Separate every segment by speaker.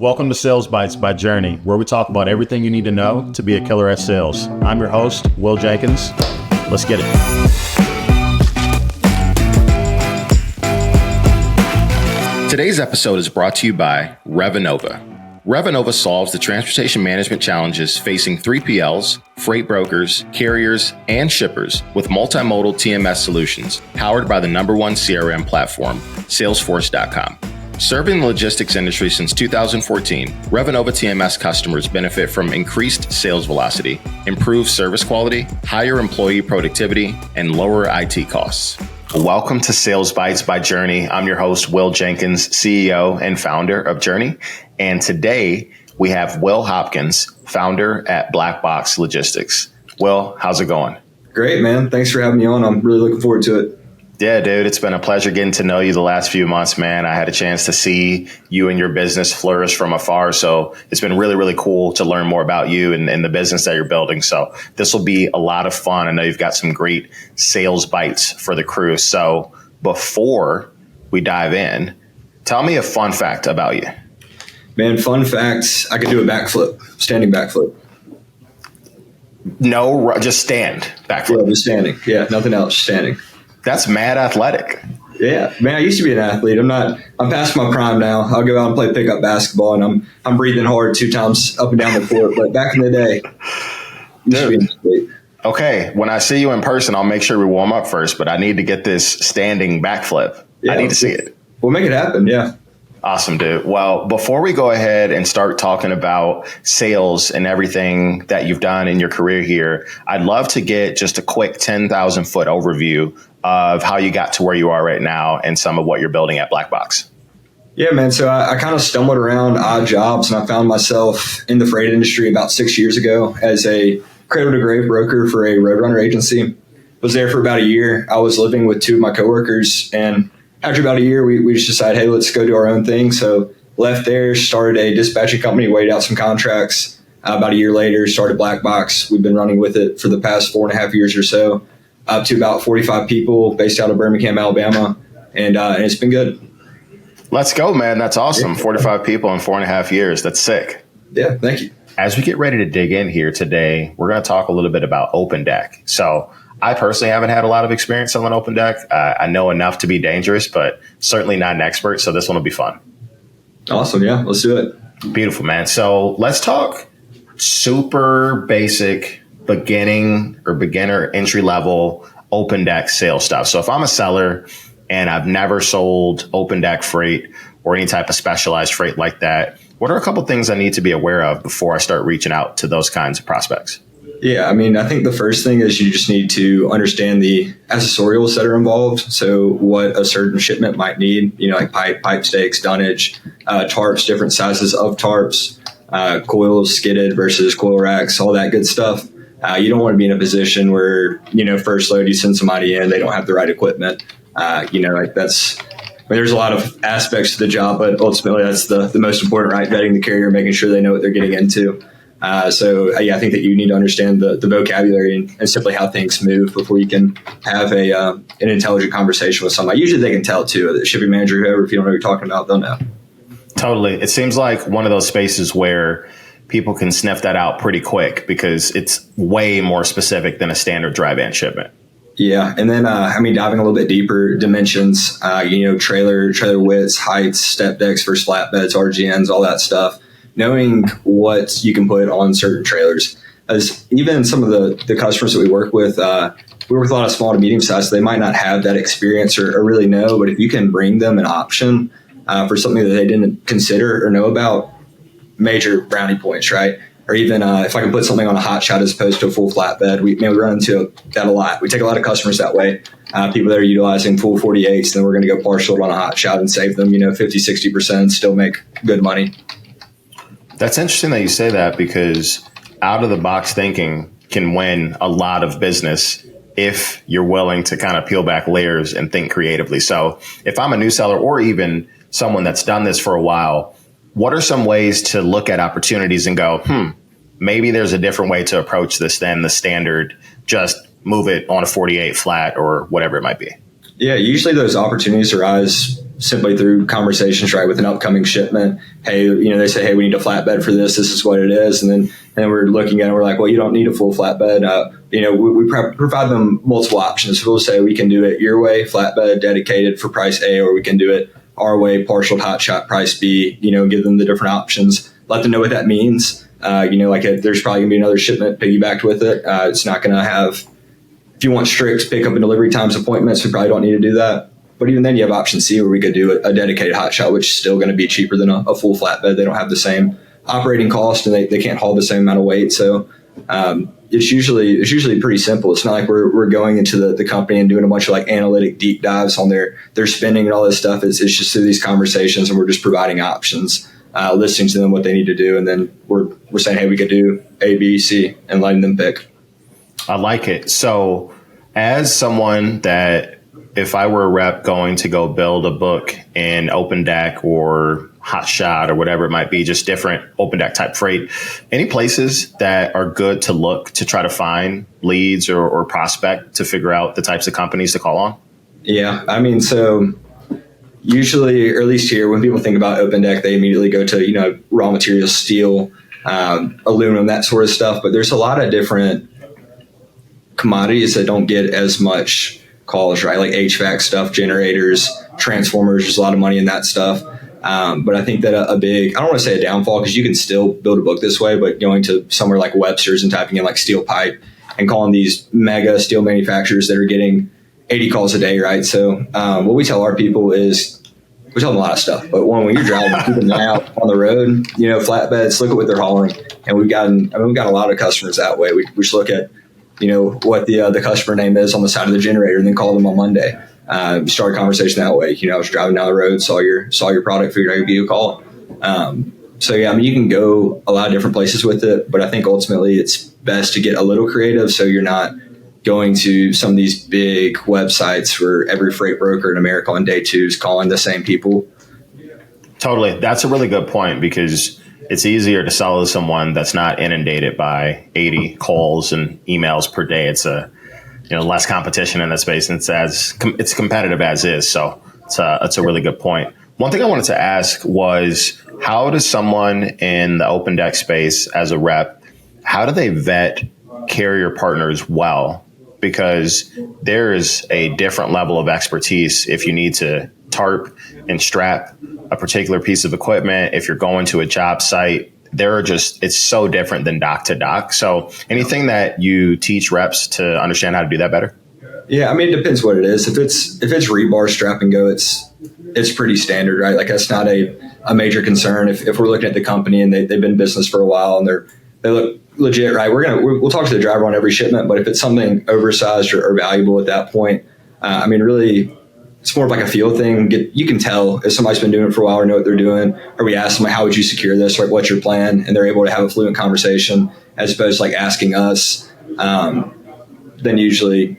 Speaker 1: Welcome to Sales Bytes by Journey, where we talk about everything you need to know to be a killer at sales. I'm your host, Will Jenkins. Let's get it.
Speaker 2: Today's episode is brought to you by Revinova. Revinova solves the transportation management challenges facing 3PLs, freight brokers, carriers, and shippers with multimodal TMS solutions powered by the #1 CRM platform, Salesforce.com. Serving the logistics industry since 2014, Revinova TMS customers benefit from increased sales velocity, improved service quality, higher employee productivity, and lower IT costs. Welcome to Sales Bytes by Journey. I'm your host, Will Jenkins, CEO and founder of Journey. And today we have Will Hopkins, founder at Black Box Logistics. Will, how's it going?
Speaker 3: Great, man. Thanks for having me on. I'm really looking forward to it.
Speaker 2: Yeah, dude, it's been a pleasure getting to know you the last few months, man. I had a chance to see you and your business flourish from afar. So it's been really, really cool to learn more about you and the business that you're building. So this will be a lot of fun. I know you've got some great sales bites for the crew. So before we dive in, tell me a fun fact about you.
Speaker 3: Man, fun facts. I could do a backflip, standing backflip.
Speaker 2: No, just stand backflip.
Speaker 3: Yeah, just standing. Yeah, nothing else, just standing.
Speaker 2: That's mad athletic.
Speaker 3: Yeah, man, I used to be an athlete. I'm past my prime now. I'll go out and play pickup basketball, and I'm breathing hard 2 times up and down the court. But back in the day, used to be an athlete.
Speaker 2: Okay, when I see you in person, I'll make sure we warm up first, but I need to get this standing backflip. Yeah, I need to see it.
Speaker 3: We'll make it happen, yeah.
Speaker 2: Awesome, dude. Well, before we go ahead and start talking about sales and everything that you've done in your career here, I'd love to get just a quick 10,000 foot overview of how you got to where you are right now and some of what you're building at Black Box.
Speaker 3: Yeah, man. So I kind of stumbled around odd jobs, and I found myself in the freight industry about 6 years ago as a cradle to grave broker for a roadrunner agency. Was there for about a year. I was living with 2 of my coworkers, and after about a year, we just decided, hey, let's go do our own thing. So left there, started a dispatching company, waited out some contracts. About a year later, started Black Box. We've been running with it for the past 4.5 years or so, up to about 45 people based out of Birmingham, Alabama. And it's been good.
Speaker 2: Let's go, man. That's awesome. 45 people in 4.5 years. That's sick.
Speaker 3: Yeah, thank you.
Speaker 2: As we get ready to dig in here today, we're going to talk a little bit about Open Deck. So I personally haven't had a lot of experience selling Open Deck. I know enough to be dangerous, but certainly not an expert. So this one will be fun.
Speaker 3: Awesome. Yeah, let's do it.
Speaker 2: Beautiful, man. So let's talk super basic beginner entry level Open Deck sales stuff. So if I'm a seller and I've never sold Open Deck freight or any type of specialized freight like that, what are a couple things I need to be aware of before I start reaching out to those kinds of prospects?
Speaker 3: Yeah, I mean, I think the first thing is you just need to understand the accessorials that are involved. So what a certain shipment might need, like pipe stakes, dunnage, tarps, different sizes of tarps, coils, skidded versus coil racks, all that good stuff. You don't want to be in a position where, first load you send somebody in, they don't have the right equipment. There's a lot of aspects to the job, but ultimately that's the most important, right? Vetting the carrier, making sure they know what they're getting into. I think that you need to understand the vocabulary and simply how things move before you can have an intelligent conversation with somebody. Usually they can tell too, the shipping manager, whoever, if you don't know what you're talking about, they'll know.
Speaker 2: Totally. It seems like one of those spaces where people can sniff that out pretty quick because it's way more specific than a standard dry van shipment.
Speaker 3: Yeah. And then, diving a little bit deeper, dimensions, trailer widths, heights, step decks versus flatbeds, RGNs, all that stuff. Knowing what you can put on certain trailers. As even some of the customers that we work with a lot of small to medium size, so they might not have that experience or really know, but if you can bring them an option for something that they didn't consider or know about, major brownie points, right? Or even if I can put something on a hot shot as opposed to a full flatbed, we run into that a lot. We take a lot of customers that way. People that are utilizing full 48s, then we're going to go partial on a hot shot and save them, 50, 60% and still make good money.
Speaker 2: That's interesting that you say that because out of the box thinking can win a lot of business if you're willing to kind of peel back layers and think creatively. So if I'm a new seller or even someone that's done this for a while, what are some ways to look at opportunities and go, maybe there's a different way to approach this than the standard, just move it on a 48 flat or whatever it might be?
Speaker 3: Yeah, usually those opportunities arise simply through conversations, right, with an upcoming shipment. Hey, they say, hey, we need a flatbed for this. This is what it is. And then we're looking at it. We're like, well, you don't need a full flatbed. We provide them multiple options. So we'll say we can do it your way, flatbed, dedicated for price A, or we can do it our way, partial hot shot, price B. Give them the different options. Let them know what that means. There's probably gonna be another shipment piggybacked with it. It's not gonna have. If you want strict pickup and delivery times appointments, we probably don't need to do that. But even then, you have option C, where we could do a dedicated hot shot, which is still going to be cheaper than a full flatbed. They don't have the same operating cost, and they can't haul the same amount of weight. So it's usually pretty simple. It's not like we're going into the company and doing a bunch of like analytic deep dives on their spending and all this stuff. It's just through these conversations, and we're just providing options, listening to them what they need to do, and then we're saying, hey, we could do A, B, C, and letting them pick.
Speaker 2: I like it. So as someone that, if I were a rep going to go build a book in open deck or hot shot or whatever it might be, just different open deck type freight, any places that are good to look to try to find leads or prospect to figure out the types of companies to call on?
Speaker 3: Yeah. So usually, or at least here, when people think about open deck, they immediately go to, raw materials, steel, aluminum, that sort of stuff. But there's a lot of different commodities that don't get as much calls, right? Like HVAC stuff, generators, transformers. There's a lot of money in that stuff. But I think that a big, I don't want to say a downfall, because you can still build a book this way, but going to somewhere like Webster's and typing in like steel pipe and calling these mega steel manufacturers that are getting 80 calls a day, right? So what we tell our people is, we tell them a lot of stuff, but when you're driving, keep an eye out on the road, flatbeds, look at what they're hauling. And we've got a lot of customers that way. We just look at, what the customer name is on the side of the generator, and then call them on Monday. Start a conversation that way. I was driving down the road, saw your product, figured I would give you a call. So yeah, you can go a lot of different places with it, but I think ultimately it's best to get a little creative, so you're not going to some of these big websites where every freight broker in America on day two is calling the same people.
Speaker 2: Totally. That's a really good point, because it's easier to sell to someone that's not inundated by 80 calls and emails per day. It's less competition in that space, and it's competitive as is. So it's a really good point. One thing I wanted to ask was, how does someone in the open deck space as a rep, how do they vet carrier partners well? Because there is a different level of expertise if you need to tarp and strap a particular piece of equipment. If you're going to a job site, it's so different than dock to dock. So anything that you teach reps to understand how to do that better?
Speaker 3: Yeah, it depends what it is. If it's rebar, strap and go, it's pretty standard, right? Like, that's not a major concern. If we're looking at the company and they've been in business for a while and they look legit, right? We'll talk to the driver on every shipment, but if it's something oversized or valuable at that point, really, it's more of like a feel thing. You can tell if somebody's been doing it for a while or know what they're doing, or we ask them, like, how would you secure this? Like, what's your plan? And they're able to have a fluent conversation, as opposed to like asking us. Then usually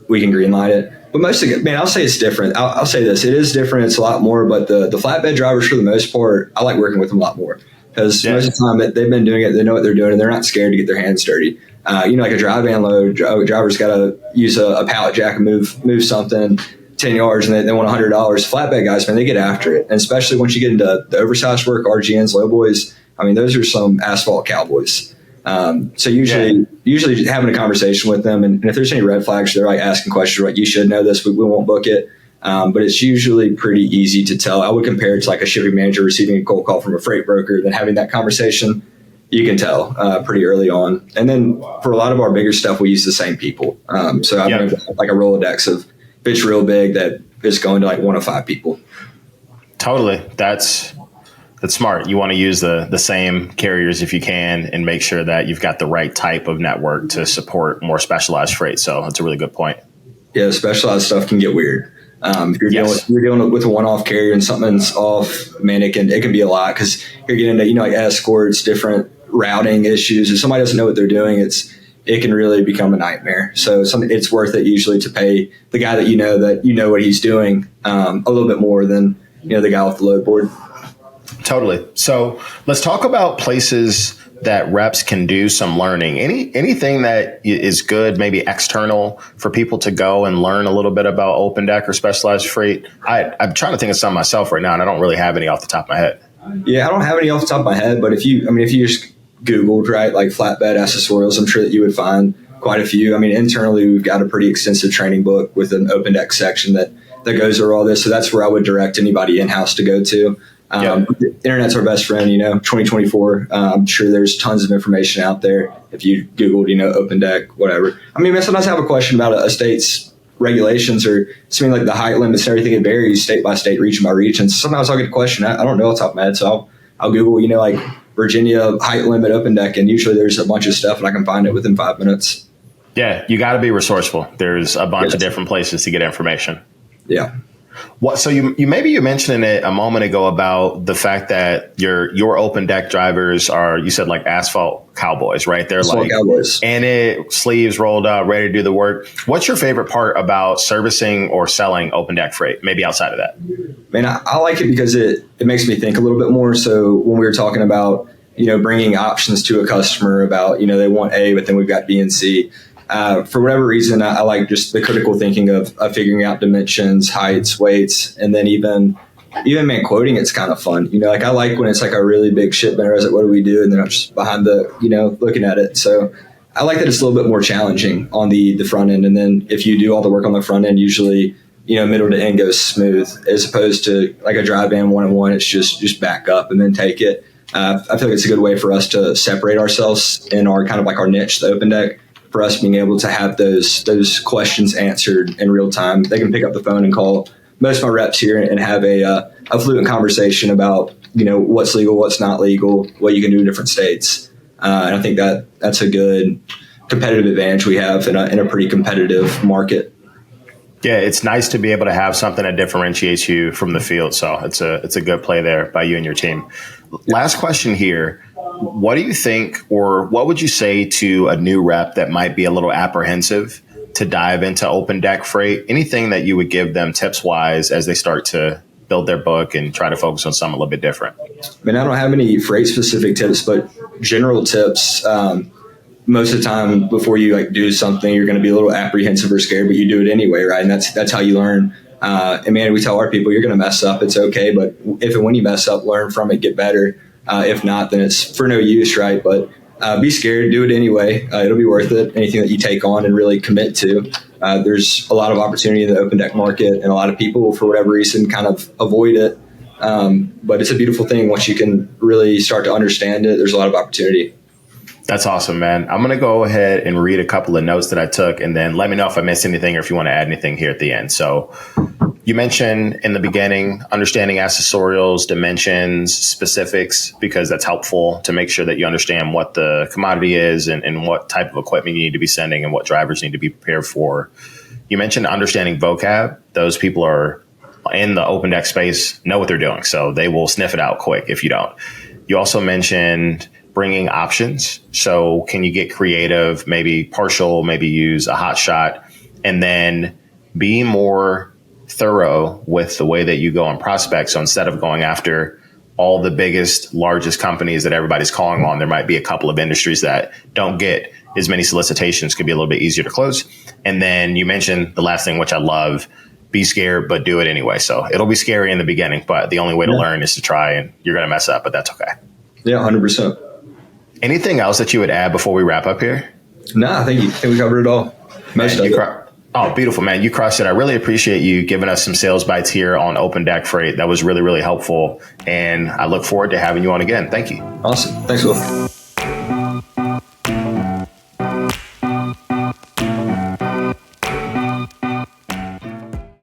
Speaker 3: we can greenlight it. But mostly, I'll say it's different. I'll say this. It is different. It's a lot more, but the flatbed drivers, for the most part, I like working with them a lot more, because most of the time they've been doing it, they know what they're doing, and they're not scared to get their hands dirty. Like a dry van load, driver's got to use a pallet jack and move something 10 yards, and they want $100. Flatbed guys, man, they get after it. And especially once you get into the oversized work, RGNs, low boys, those are some asphalt cowboys. So usually just having a conversation with them, and if there's any red flags, they're like asking questions, like, you should know this, we won't book it. But it's usually pretty easy to tell. I would compare it to like a shipping manager receiving a cold call from a freight broker, then having that conversation. You can tell pretty early on. And then for a lot of our bigger stuff, we use the same people. So I have like a Rolodex of, if it's real big, that is going to like 1 of 5 people.
Speaker 2: Totally. That's smart. You want to use the same carriers if you can, and make sure that you've got the right type of network to support more specialized freight. So that's a really good point.
Speaker 3: Yeah, specialized stuff can get weird. If you're dealing with a one-off carrier and something's off, man, it can be a lot, because you're getting into like escorts, different routing issues. If somebody doesn't know what they're doing, it can really become a nightmare. So it's worth it usually to pay the guy that what he's doing a little bit more than the guy off the load board.
Speaker 2: Totally. So let's talk about places that reps can do some learning? Anything that is good, maybe external for people to go and learn a little bit about open deck or specialized freight? I'm trying to think of some myself right now, and I don't really have any off the top of my head.
Speaker 3: Yeah, I don't have any off the top of my head, but if you just Googled, right, like flatbed accessorials, I'm sure that you would find quite a few. I mean, internally, we've got a pretty extensive training book with an open deck section that goes over all this. So that's where I would direct anybody in-house to go to. The internet's our best friend, 2024. I'm sure there's tons of information out there. If you Googled, open deck, whatever. I mean, sometimes I have a question about a state's regulations or something like the height limits and everything. It varies state by state, region by region. So sometimes I'll get a question. I don't know off the top of my head. So I'll Google, like Virginia height limit open deck. And usually there's a bunch of stuff and I can find it within 5 minutes.
Speaker 2: Yeah, you got to be resourceful. There's a bunch of different places to get information.
Speaker 3: Yeah.
Speaker 2: So you mentioned it a moment ago about the fact that your open deck drivers are, you said, like asphalt cowboys, right? They're
Speaker 3: asphalt
Speaker 2: like
Speaker 3: cowboys.
Speaker 2: And it sleeves rolled up, ready to do the work. What's your favorite part about servicing or selling open deck freight? Maybe outside of that.
Speaker 3: Man, I like it because it makes me think a little bit more. So when we were talking about bringing options to a customer about they want A, but then we've got B and C. For whatever reason, I like just the critical thinking of figuring out dimensions, heights, weights, and then even quoting it's kind of fun. Like I like when it's like a really big shipment. I was like, what do we do? And then I'm just behind the looking at it. So I like that it's a little bit more challenging on the front end. And then if you do all the work on the front end, usually middle to end goes smooth, as opposed to like a drive in 1-on-1. It's just back up and then take it. I feel like it's a good way for us to separate ourselves in our kind of like our niche, the open deck. For us being able to have those questions answered in real time. They can pick up the phone and call most of my reps here and have a fluent conversation about what's legal, what's not legal, what you can do in different states. And I think that's a good competitive advantage we have in a pretty competitive market.
Speaker 2: Yeah, it's nice to be able to have something that differentiates you from the field. So it's a good play there by you and your team. Last question here. What do you think, or what would you say to a new rep that might be a little apprehensive to dive into open deck freight? Anything that you would give them tips wise as they start to build their book and try to focus on something a little bit different?
Speaker 3: I mean, I don't have any freight specific tips, but general tips. Most of the time before you do something, you're going to be a little apprehensive or scared, but you do it anyway, right? And that's how you learn. And man, we tell our people, you're going to mess up. It's okay. But if and when you mess up, learn from it, get better. If not, then it's for no use, right? But be scared, do it anyway. It'll be worth it. Anything that you take on and really commit to. There's a lot of opportunity in the open deck market, and a lot of people, for whatever reason, kind of avoid it. But it's a beautiful thing once you can really start to understand it. There's a lot of opportunity.
Speaker 2: That's awesome, man. I'm going to go ahead and read a couple of notes that I took, and then let me know if I missed anything or if you want to add anything here at the end. So you mentioned in the beginning, understanding accessorials, dimensions, specifics, because that's helpful to make sure that you understand what the commodity is and what type of equipment you need to be sending and what drivers need to be prepared for. You mentioned understanding vocab. Those people are in the open deck space, know what they're doing, so they will sniff it out quick if you don't. You also mentioned bringing options. So can you get creative, maybe partial, maybe use a hot shot, and then be more thorough with the way that you go on prospect. So instead of going after all the biggest, largest companies that everybody's calling on, there might be a couple of industries that don't get as many solicitations, could be a little bit easier to close. And then you mentioned the last thing, which I love, be scared, but do it anyway. So it'll be scary in the beginning, but the only way to learn is to try, and you're going to mess up, but that's okay.
Speaker 3: Yeah, 100%.
Speaker 2: Anything else that you would add before we wrap up here?
Speaker 3: No, I think we covered it all. Most of it.
Speaker 2: Oh, beautiful, man. You crushed it. I really appreciate you giving us some sales bites here on open deck freight. That was really, really helpful. And I look forward to having you on again. Thank you.
Speaker 3: Awesome. Thanks, Will.